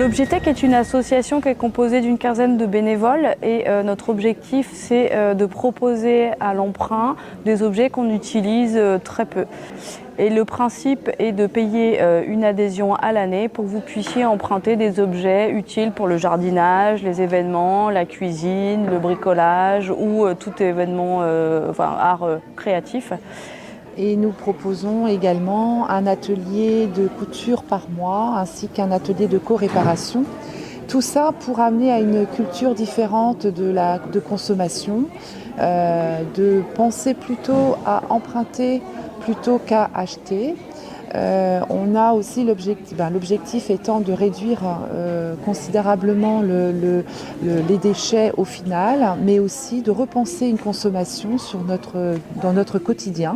L'Objetech est une association qui est composée d'une quinzaine de bénévoles et notre objectif c'est de proposer à l'emprunt des objets qu'on utilise très peu. Et le principe est de payer une adhésion à l'année pour que vous puissiez emprunter des objets utiles pour le jardinage, les événements, la cuisine, le bricolage ou tout événement art créatif. Et nous proposons également un atelier de couture par mois ainsi qu'un atelier de co-réparation. Tout ça pour amener à une culture différente de consommation, de penser plutôt à emprunter plutôt qu'à acheter. On a aussi l'objectif étant de réduire considérablement les déchets au final, mais aussi de repenser une consommation dans notre quotidien.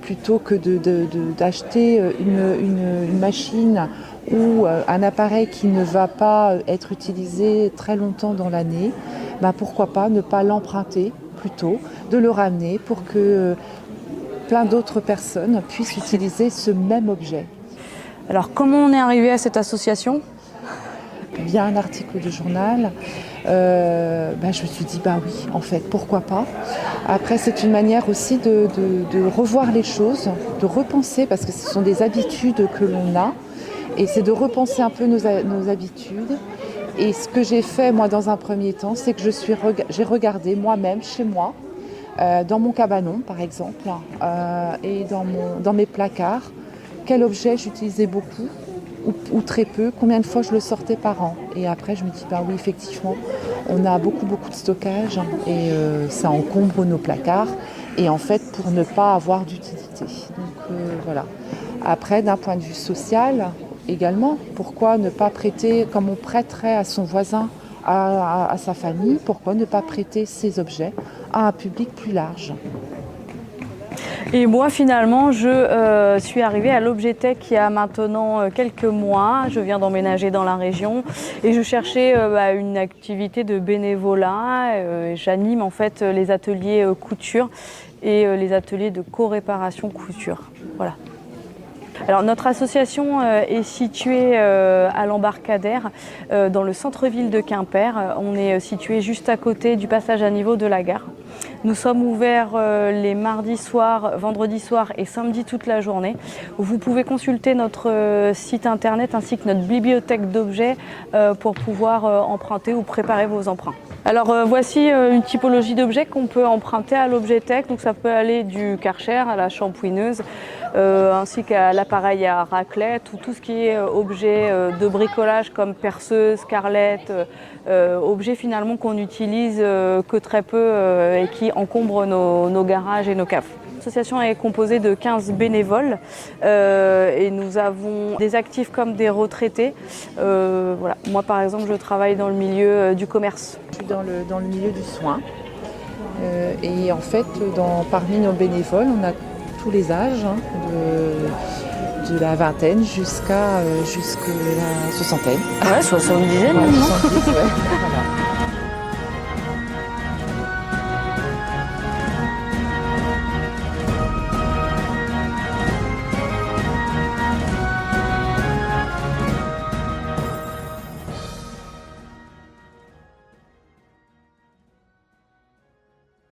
Plutôt que d'acheter une machine ou un appareil qui ne va pas être utilisé très longtemps dans l'année, pourquoi pas ne pas l'emprunter plutôt, de le ramener pour que plein d'autres personnes puissent utiliser ce même objet. Alors comment on est arrivé à cette association ? Via un article de journal, je me suis dit oui, en fait, pourquoi pas. Après, c'est une manière aussi de revoir les choses, de repenser, parce que ce sont des habitudes que l'on a, et c'est de repenser un peu nos habitudes. Et ce que j'ai fait, moi, dans un premier temps, c'est que j'ai regardé moi-même, chez moi, dans mon cabanon, par exemple, et dans mes placards, quel objet j'utilisais beaucoup, ou très peu, combien de fois je le sortais par an. Et après, je me dis, oui, effectivement, on a beaucoup de stockage et ça encombre nos placards. Et en fait, pour ne pas avoir d'utilité. Donc voilà. Après, d'un point de vue social, également, pourquoi ne pas prêter, comme on prêterait à son voisin, à sa famille, pourquoi ne pas prêter ces objets à un public plus large ? Et moi finalement je suis arrivée à l'Objetech il y a maintenant quelques mois. Je viens d'emménager dans la région et je cherchais une activité de bénévolat. J'anime en fait les ateliers couture et les ateliers de co-réparation couture. Voilà. Alors notre association est située à l'Embarcadère, dans le centre-ville de Quimper. On est situé juste à côté du passage à niveau de la gare. Nous sommes ouverts les mardis soirs, vendredis soirs et samedi toute la journée. Vous pouvez consulter notre site internet ainsi que notre bibliothèque d'objets pour pouvoir emprunter ou préparer vos emprunts. Alors voici une typologie d'objets qu'on peut emprunter à l'Objetech. Donc ça peut aller du Karcher à la shampouineuse ainsi qu'à l'appareil à raclette ou tout ce qui est objet de bricolage comme perceuse, carrelette, objets finalement qu'on utilise que très peu et qui encombrent nos garages et nos caves. L'association est composée de 15 bénévoles et nous avons des actifs comme des retraités. Voilà. Moi par exemple je travaille dans le milieu du commerce. Je suis dans le milieu du soin et en fait parmi nos bénévoles on a tous les âges, de la vingtaine jusqu'à la soixantaine. Ouais, 70. Ouais, 70, ouais. Voilà.